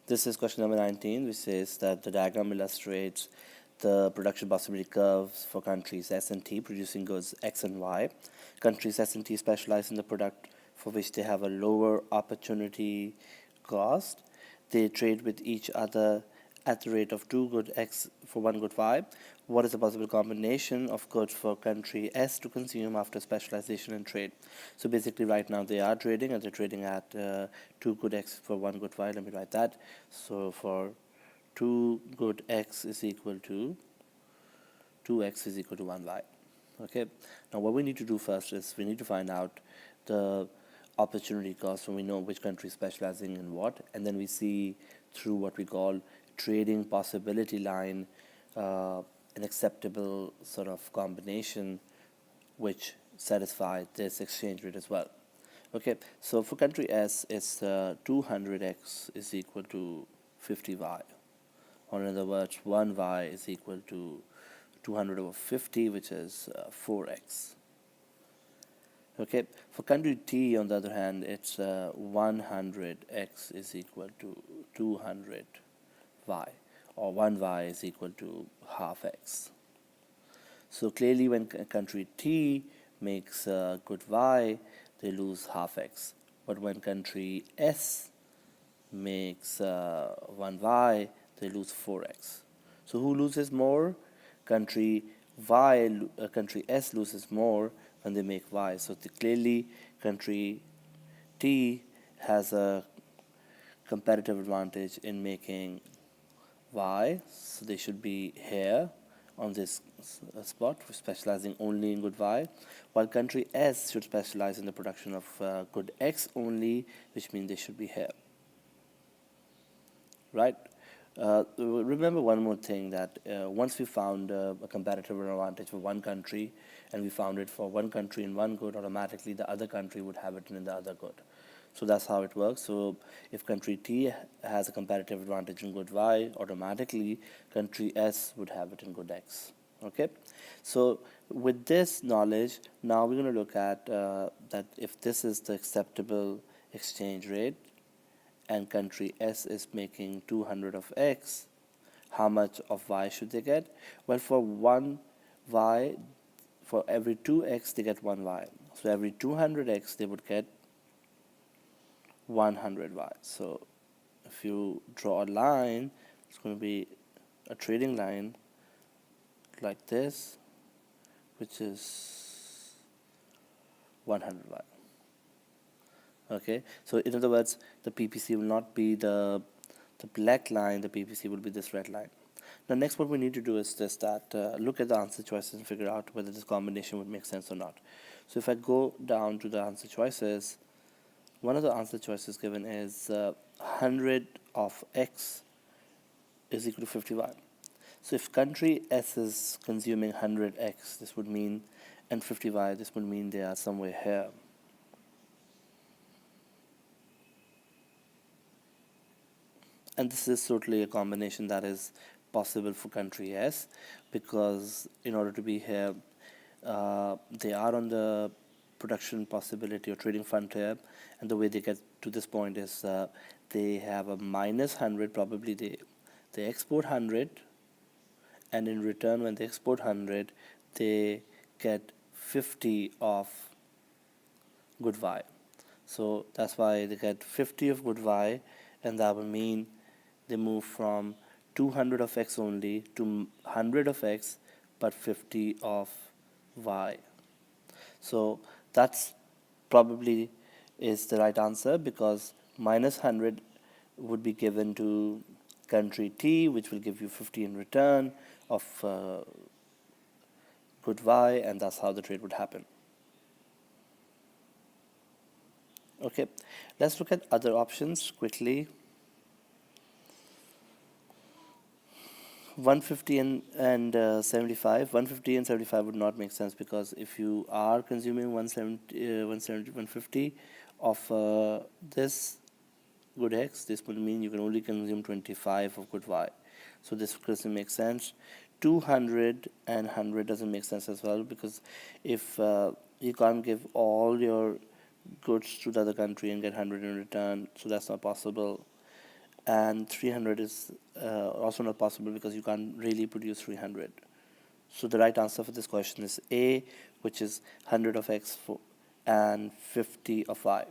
This is question number 19, which says that the diagram illustrates the production possibility curves for countries S and T producing goods X and Y. Countries S and T specialize in the product for which they have a lower opportunity cost. They trade with each other at the rate of 2 good X for 1 good Y. What is the possible combination of goods for country S to consume after specialization and trade? So basically right now they are trading and they're trading at 2 good X for 1 good Y. Let me write that. So for 2 good X is equal to 2X is equal to 1Y. Okay. Now what we need to do first is we need to find out the opportunity cost when we know which country is specializing in what, and then we see through what we call trading possibility line an acceptable sort of combination which satisfies this exchange rate as well. Okay, so for country S, it's 200x is equal to 50y, or in other words, 1y is equal to 200 over 50, which is 4x. Okay, for country T, on the other hand, it's 100x is equal to 200y, or 1y is equal to half x. So clearly when country T makes good y, they lose half x. But when country S makes 1y, they lose 4x. So who loses more? Country S loses more when they make y. So clearly country T has a competitive advantage in making y. So they should be here on this spot, specializing only in good y, while country S should specialize in the production of good X only, which means they should be here. Right? Remember one more thing, that once we found a competitive advantage for one country and we found it for one country in one good, automatically the other country would have it in the other good. So that's how it works. So if country T has a competitive advantage in good Y, automatically country S would have it in good X. Okay, so with this knowledge, now we're going to look at that if this is the acceptable exchange rate and country S is making 200 of X, how much of Y should they get? Well, for one Y, for every 2X they get 1 Y. So every 200X they would get 100Y. So if you draw a line, it's going to be a trading line like this, which is 100Y. Okay, so in other words, the PPC will not be the black line, the PPC will be this red line. Now next what we need to do is just that look at the answer choices and figure out whether this combination would make sense or not. So if I go down to the answer choices, one of the answer choices given is 100 of X is equal to 50Y. So if country S is consuming 100X, this would mean, and 50Y, this would mean they are somewhere here. And this is totally a combination that is possible for country S, because in order to be here, they are on the production possibility or trading frontier, and the way they get to this point is they have a minus 100, probably they export 100, and in return when they export 100, they get 50 of good Y. So that's why they get 50 of good Y, and that will mean they move from 200 of X only to 100 of X but 50 of Y. So that's probably is the right answer, because minus 100 would be given to country T, which will give you 50 in return of good Y, and that's how the trade would happen. Okay, let's look at other options quickly. 150 and 75. 150 and 75 would not make sense, because if you are consuming 150 of this good X, this would mean you can only consume 25 of good Y. So this doesn't make sense. 200 and 100 doesn't make sense as well, because if you can't give all your goods to the other country and get 100 in return, so that's not possible. and 300 is also not possible because you can't really produce 300. So the right answer for this question is A, which is 100 of x and 50 of y.